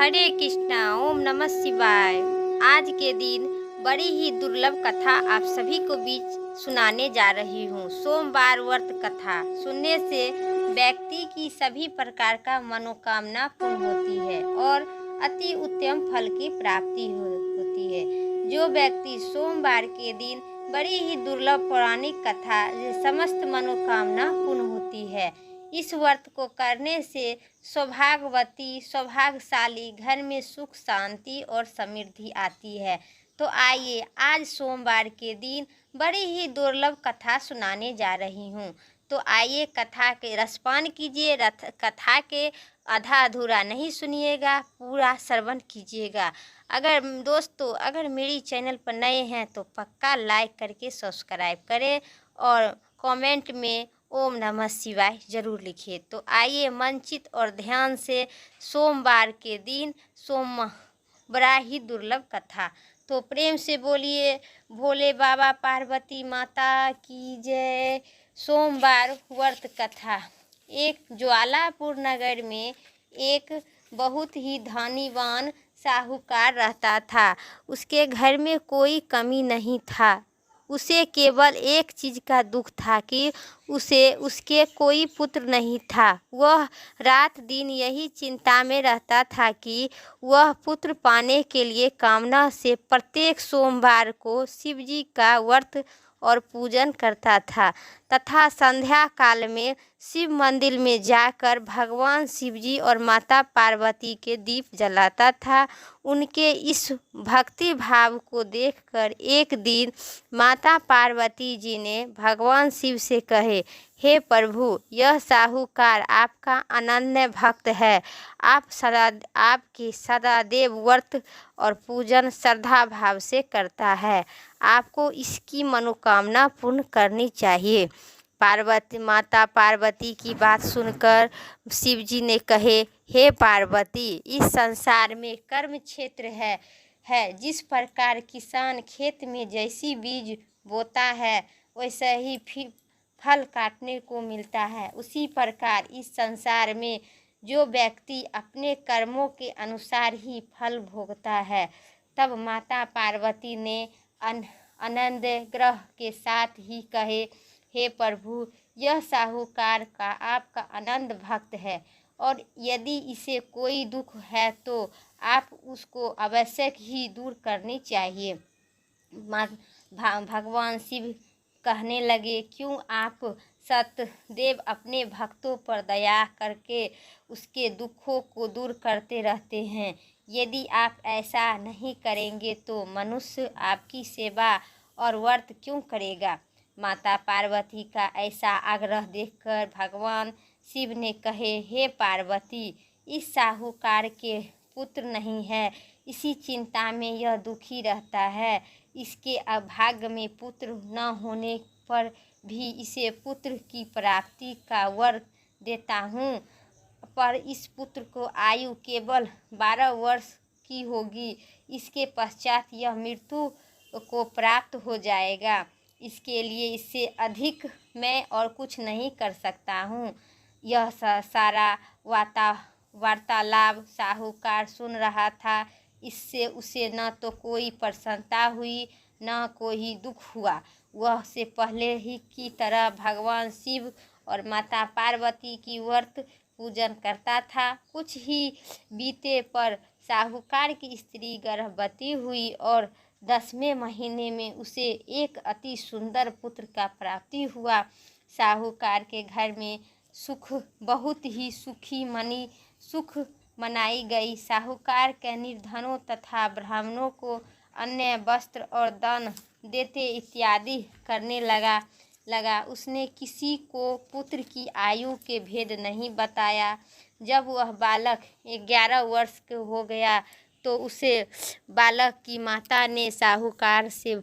हरे कृष्णा। ओम नमः शिवाय। आज के दिन बड़ी ही दुर्लभ कथा आप सभी को बीच सुनाने जा रही हूँ। सोमवार व्रत कथा सुनने से व्यक्ति की सभी प्रकार का मनोकामना पूर्ण होती है और अति उत्तम फल की प्राप्ति होती है। जो व्यक्ति सोमवार के दिन बड़ी ही दुर्लभ पौराणिक कथा समस्त मनोकामना पूर्ण होती है। इस व्रत को करने से सौभाग्यवती सौभाग्यशाली घर में सुख शांति और समृद्धि आती है। तो आइए आज सोमवार के दिन बड़ी ही दुर्लभ कथा सुनाने जा रही हूँ। तो आइए कथा के रसपान कीजिए। कथा के आधा अधूरा नहीं सुनिएगा, पूरा श्रवण कीजिएगा। अगर मेरी चैनल पर नए हैं तो पक्का लाइक करके सब्सक्राइब करें और कमेंट में ओम नमः शिवाय जरूर लिखिए। तो आइए मनचित और ध्यान से सोमवार के दिन बड़ा ही दुर्लभ कथा। तो प्रेम से बोलिए भोले बाबा पार्वती माता की जय। सोमवार व्रत कथा। एक ज्वालापुर नगर में एक बहुत ही धनीवान साहूकार रहता था। उसके घर में कोई कमी नहीं था। उसे केवल एक चीज़ का दुख था कि उसके कोई पुत्र नहीं था। वह रात दिन यही चिंता में रहता था कि वह पुत्र पाने के लिए कामना से प्रत्येक सोमवार को शिव जी का व्रत और पूजन करता था तथा संध्या काल में शिव मंदिर में जाकर भगवान शिव जी और माता पार्वती के दीप जलाता था। उनके इस भक्ति भाव को देखकर एक दिन माता पार्वती जी ने भगवान शिव से कहे, हे प्रभु, यह साहूकार आपका अनन्य भक्त है। आपकी सदादेव व्रत और पूजन श्रद्धा भाव से करता है। आपको इसकी मनोकामना पूर्ण करनी चाहिए। माता पार्वती की बात सुनकर शिव जी ने कहे, हे पार्वती, इस संसार में कर्म क्षेत्र है। जिस प्रकार किसान खेत में जैसी बीज बोता है वैसा ही फल काटने को मिलता है, उसी प्रकार इस संसार में जो व्यक्ति अपने कर्मों के अनुसार ही फल भोगता है। तब माता पार्वती ने आनंद ग्रह के साथ ही कहे, हे प्रभु, यह साहूकार का आपका आनंद भक्त है और यदि इसे कोई दुख है तो आप उसको आवश्यक ही दूर करनी चाहिए। भगवान शिव कहने लगे, क्यों आप सतदेव अपने भक्तों पर दया करके उसके दुखों को दूर करते रहते हैं। यदि आप ऐसा नहीं करेंगे तो मनुष्य आपकी सेवा और व्रत क्यों करेगा। माता पार्वती का ऐसा आग्रह देखकर भगवान शिव ने कहे, हे पार्वती, इस साहूकार के पुत्र नहीं है, इसी चिंता में यह दुखी रहता है। इसके अभाग्य में पुत्र न होने पर भी इसे पुत्र की प्राप्ति का वर देता हूँ, पर इस पुत्र को आयु केवल 12 वर्ष की होगी। इसके पश्चात यह मृत्यु को प्राप्त हो जाएगा। इसके लिए इससे अधिक मैं और कुछ नहीं कर सकता हूँ। यह सारा वार्तालाप साहूकार सुन रहा था। इससे उसे न तो कोई प्रसन्नता हुई न कोई दुख हुआ। वह से पहले ही की तरह भगवान शिव और माता पार्वती की व्रत पूजन करता था। कुछ ही बीते पर साहूकार की स्त्री गर्भवती हुई और 10वें महीने में उसे एक अति सुंदर पुत्र का प्राप्ति हुआ। साहूकार के घर में बहुत ही सुख मनाई गई। साहूकार के निर्धनों तथा ब्राह्मणों को अन्य वस्त्र और दान देते इत्यादि करने लगा। उसने किसी को पुत्र की आयु के भेद नहीं बताया। जब वह बालक 11 वर्ष के हो गया तो उसे बालक की माता ने साहूकार से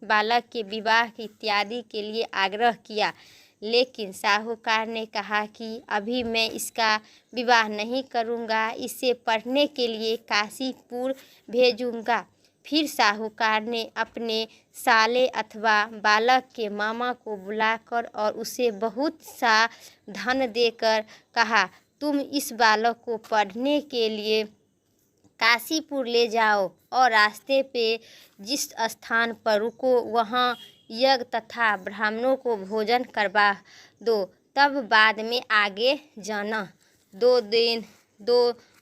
बालक के विवाह इत्यादि के लिए आग्रह किया, लेकिन साहूकार ने कहा कि अभी मैं इसका विवाह नहीं करूंगा, इसे पढ़ने के लिए काशीपुर भेजूंगा। फिर साहूकार ने अपने साले अथवा बालक के मामा को बुलाकर और उसे बहुत सा धन देकर कहा, तुम इस बालक को पढ़ने के लिए काशीपुर ले जाओ और रास्ते पे जिस स्थान पर रुको वहाँ यज्ञ तथा ब्राह्मणों को भोजन करवा दो, तब बाद में आगे जाना।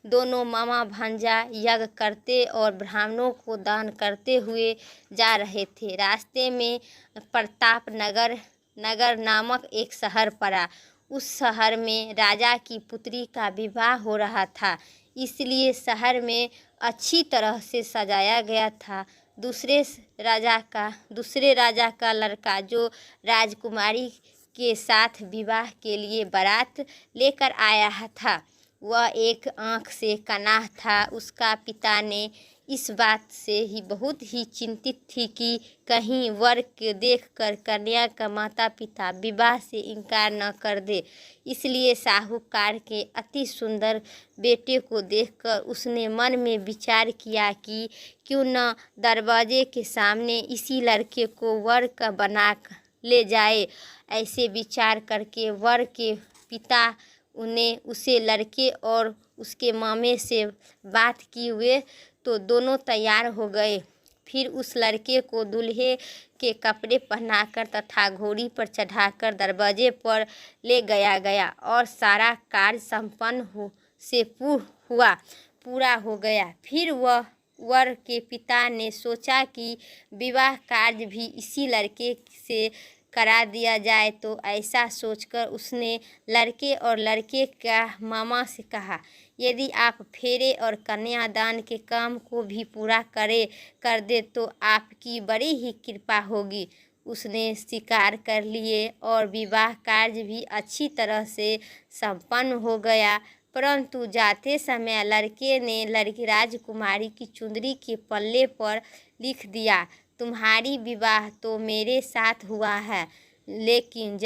दोनों मामा भांजा यज्ञ करते और ब्राह्मणों को दान करते हुए जा रहे थे। रास्ते में प्रताप नगर नामक एक शहर पड़ा। उस शहर में राजा की पुत्री का विवाह हो रहा था, इसलिए शहर में अच्छी तरह से सजाया गया था। दूसरे राजा का लड़का जो राजकुमारी के साथ विवाह के लिए बारात लेकर आया था, वह एक आँख से कन्हा था। उसका पिता ने इस बात से ही बहुत ही चिंतित थी कि कहीं वर के देखकर कन्या का माता पिता विवाह से इनकार न कर दे। इसलिए साहूकार के अति सुंदर बेटे को देखकर उसने मन में विचार किया कि क्यों न दरवाजे के सामने इसी लड़के को वर का बना ले जाए। ऐसे विचार करके वर के पिता उसे लड़के और उसके मामे से बात किए हुए तो दोनों तैयार हो गए। फिर उस लड़के को दूल्हे के कपड़े पहनाकर तथा घोड़ी पर चढ़ाकर दरवाजे पर ले गया और सारा कार्य संपन्न पूरा हो गया। फिर वह वर के पिता ने सोचा कि विवाह कार्य भी इसी लड़के से करा दिया जाए। तो ऐसा सोचकर उसने लड़के और लड़के का मामा से कहा, यदि आप फेरे और कन्यादान के काम को भी पूरा कर दे तो आपकी बड़ी ही कृपा होगी। उसने स्वीकार कर लिए और विवाह कार्य भी अच्छी तरह से संपन्न हो गया। परंतु जाते समय लड़के ने लड़की राजकुमारी की चुंदरी के पल्ले पर लिख दिया, तुम्हारी विवाह तो मेरे साथ हुआ है, लेकिन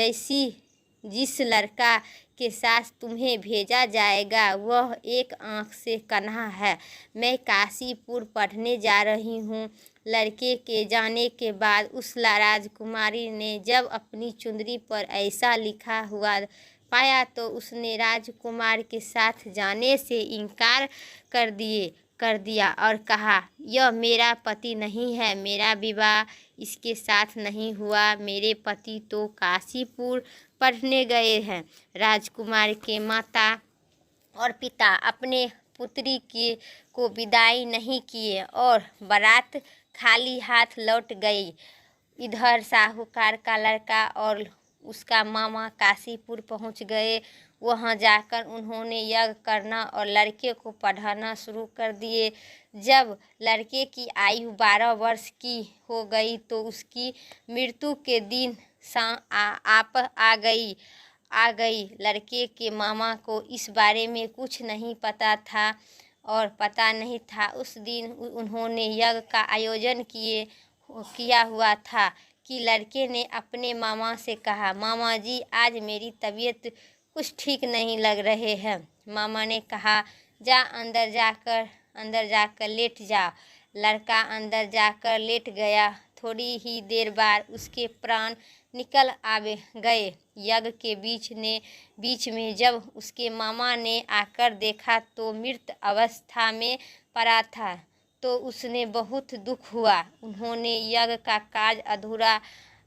जिस लड़का के साथ तुम्हें भेजा जाएगा वह एक आँख से कन्हा है। मैं काशीपुर पढ़ने जा रही हूँ। लड़के के जाने के बाद उस राजकुमारी ने जब अपनी चुंदरी पर ऐसा लिखा हुआ पाया तो उसने राजकुमार के साथ जाने से इनकार कर दिया और कहा, यह मेरा पति नहीं है, मेरा विवाह इसके साथ नहीं हुआ। मेरे पति तो काशीपुर पढ़ने गए हैं। राजकुमार के माता और पिता अपने पुत्री को विदाई नहीं किए और बारात खाली हाथ लौट गई। इधर साहूकार का लड़का और उसका मामा काशीपुर पहुंच गए। वहां जाकर उन्होंने यज्ञ करना और लड़के को पढ़ाना शुरू कर दिए। जब लड़के की आयु 12 वर्ष की हो गई तो उसकी मृत्यु के दिन आ गई। लड़के के मामा को इस बारे में कुछ नहीं पता था और पता नहीं था। उस दिन उन्होंने यज्ञ का आयोजन किया हुआ था कि लड़के ने अपने मामा से कहा, मामा जी आज मेरी तबीयत कुछ ठीक नहीं लग रहे हैं। मामा ने कहा, जा अंदर जाकर लेट जा। लड़का अंदर जाकर लेट गया। थोड़ी ही देर बाद उसके प्राण निकल गए। यज्ञ के बीच में जब उसके मामा ने आकर देखा तो मृत अवस्था में पड़ा था तो उसने बहुत दुख हुआ। उन्होंने यज्ञ का कार्य अधूरा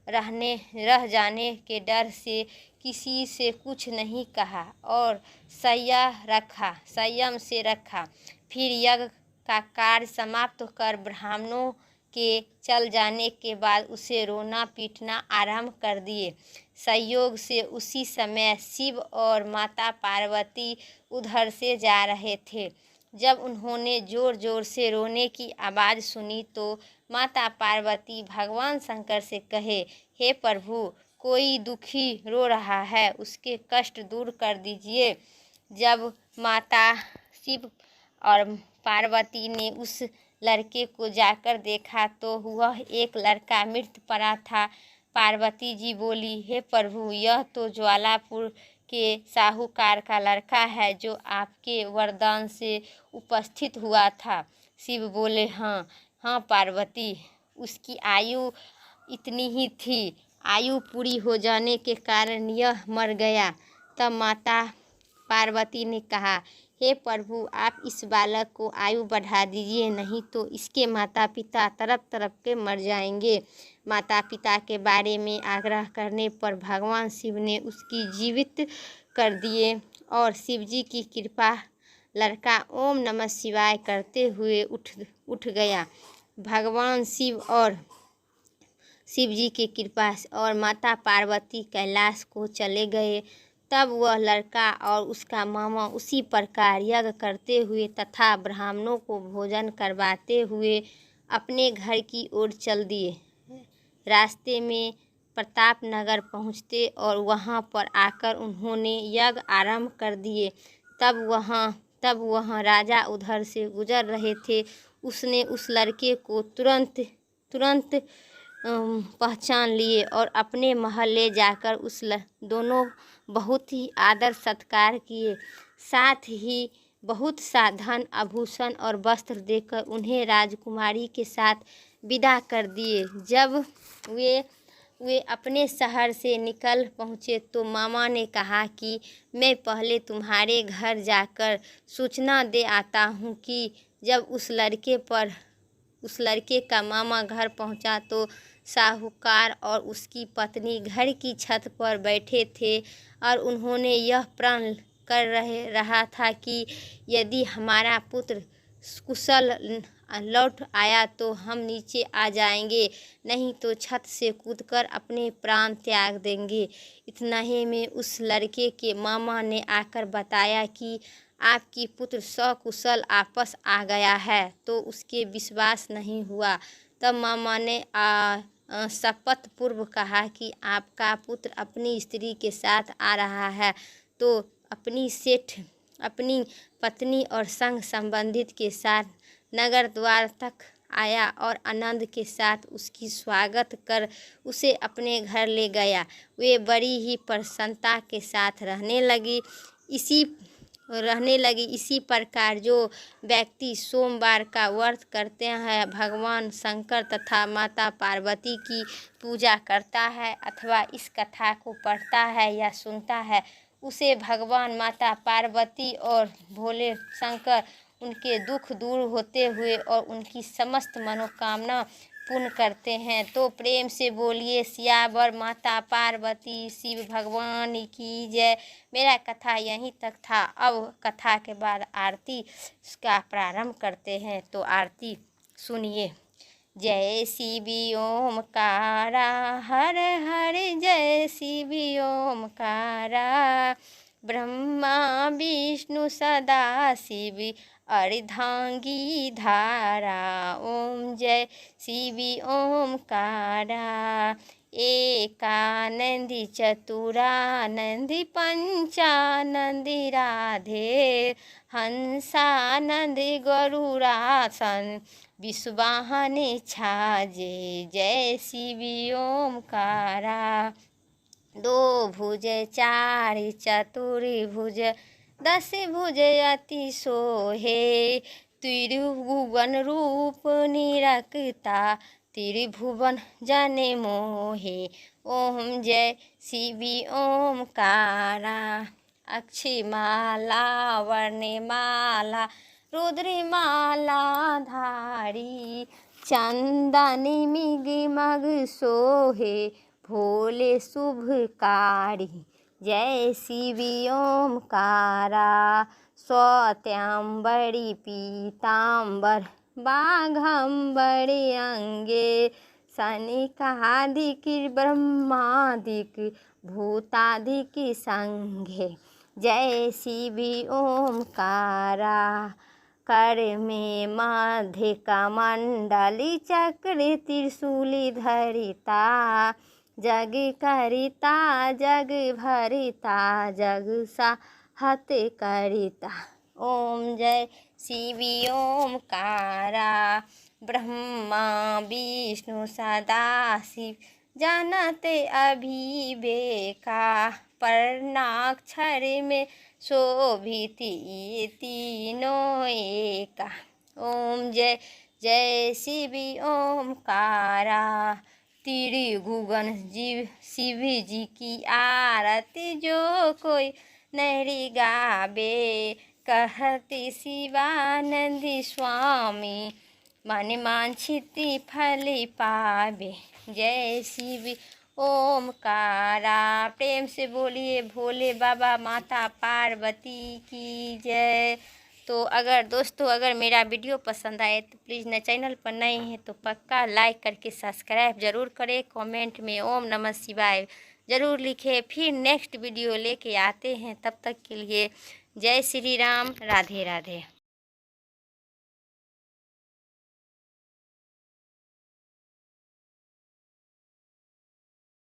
रह जाने के डर से किसी से कुछ नहीं कहा और संयम से रखा। फिर यज्ञ का कार्य समाप्त कर ब्राह्मणों के चल जाने के बाद उसे रोना पीटना आरंभ कर दिए। संयोग से उसी समय शिव और माता पार्वती उधर से जा रहे थे। जब उन्होंने जोर जोर से रोने की आवाज़ सुनी तो माता पार्वती भगवान शंकर से कहे, हे प्रभु, कोई दुखी रो रहा है, उसके कष्ट दूर कर दीजिए। जब माता शिव और पार्वती ने उस लड़के को जाकर देखा तो वह एक लड़का मृत पड़ा था। पार्वती जी बोली, हे प्रभु, यह तो ज्वालापुर के साहूकार का लड़का है जो आपके वरदान से उपस्थित हुआ था। शिव बोले, हाँ पार्वती, उसकी आयु इतनी ही थी। आयु पूरी हो जाने के कारण यह मर गया। तब माता पार्वती ने कहा, हे प्रभु, आप इस बालक को आयु बढ़ा दीजिए, नहीं तो इसके माता पिता तड़प तड़प के मर जाएंगे। माता पिता के बारे में आग्रह करने पर भगवान शिव ने उसकी जीवित कर दिए और शिव जी की कृपा लड़का ओम नमः शिवाय करते हुए उठ गया। भगवान शिव और शिव जी की कृपा और माता पार्वती कैलाश को चले गए। तब वह लड़का और उसका मामा उसी प्रकार यज्ञ करते हुए तथा ब्राह्मणों को भोजन करवाते हुए अपने घर की ओर चल दिए। रास्ते में प्रताप नगर पहुँचते और वहाँ पर आकर उन्होंने यज्ञ आरंभ कर दिए। तब वहाँ राजा उधर से गुजर रहे थे। उसने उस लड़के को तुरंत पहचान लिए और अपने महल ले जाकर दोनों बहुत ही आदर सत्कार किए। साथ ही बहुत सा धन आभूषण और वस्त्र देकर उन्हें राजकुमारी के साथ विदा कर दिए। जब वे अपने शहर से निकल पहुँचे तो मामा ने कहा कि मैं पहले तुम्हारे घर जाकर सूचना दे आता हूँ कि जब उस लड़के का मामा घर पहुंचा तो साहूकार और उसकी पत्नी घर की छत पर बैठे थे और उन्होंने यह प्रण कर रहा था कि यदि हमारा पुत्र कुशल लौट आया तो हम नीचे आ जाएंगे, नहीं तो छत से कूदकर अपने प्राण त्याग देंगे। इतना ही में उस लड़के के मामा ने आकर बताया कि आपकी पुत्र सकुशल वापस आ गया है, तो उसके विश्वास नहीं हुआ। तब मामा ने शपथ पूर्व कहा कि आपका पुत्र अपनी स्त्री के साथ आ रहा है, तो अपनी पत्नी और संग संबंधित के साथ नगर द्वार तक आया और आनंद के साथ उसकी स्वागत कर उसे अपने घर ले गया। वे बड़ी ही प्रसन्नता के साथ रहने लगी। इसी प्रकार जो व्यक्ति सोमवार का व्रत करते हैं, भगवान शंकर तथा माता पार्वती की पूजा करता है अथवा इस कथा को पढ़ता है या सुनता है, उसे भगवान माता पार्वती और भोले शंकर उनके दुख दूर होते हुए और उनकी समस्त मनोकामना पूर्ण करते हैं। तो प्रेम से बोलिए सियावर माता पार्वती शिव भगवान की जय। मेरा कथा यहीं तक था। अब कथा के बाद आरती का प्रारंभ करते हैं, तो आरती सुनिए। जय शिवी ओमकारा हर हर जय शिवी ओमकारा, ब्रह्मा विष्णु सदा शिव अर्धांगी धारा। ओम जय शिवी ओमकारा, एकानंदी चतुरानंदी पंचानंदी राधे, हंसानंदी गरुड़ासन विश्ववाहने छाजे। जय शिवी ओमकारा, दो भुज चार चतुर्भुज दस भुज अति सोहे, त्रिभुवन रूप निरखता त्रिभुवन जन मोहे। ओम जय शिवी ओमकारा, अक्षिमाला वर्णमाला रुद्रमाला धारी, चंदनी मिग मग सोहे भोले शुभकारी। जय शिवी ओमकारा, स्वत्यांबरी पीताम्बर बाघंबरी अंगे, सनिकाधिक ब्रह्मादिक भूतादिक संगे। जय शिवी ओमकारा, कर में मध्य कमंडली चक्र त्रिशूली धरिता, जग करिता जग भरिता जग साहत करिता। ओम जय शिवी ओमकारा, ब्रह्मा विष्णु सदा शिव जानते अभिवेका, पर्णाक्षर में शोभित ये तीनों एका। ओम जय जय शिवी ओमकारा, त्रिभुवन शिव जी की आरती जो कोई नहीं गावे, कहते शिवानंद स्वामी, मन वांछित फल पावे। जय शिव ओमकारा। प्रेम से बोलिए भोले बाबा माता पार्वती की जय। तो अगर मेरा वीडियो पसंद आए तो प्लीज़ न चैनल पर नए हैं तो पक्का लाइक करके सब्सक्राइब ज़रूर करें। कमेंट में ओम नमः शिवाय ज़रूर लिखें। फिर नेक्स्ट वीडियो लेके आते हैं, तब तक के लिए जय श्री राम, राधे राधे।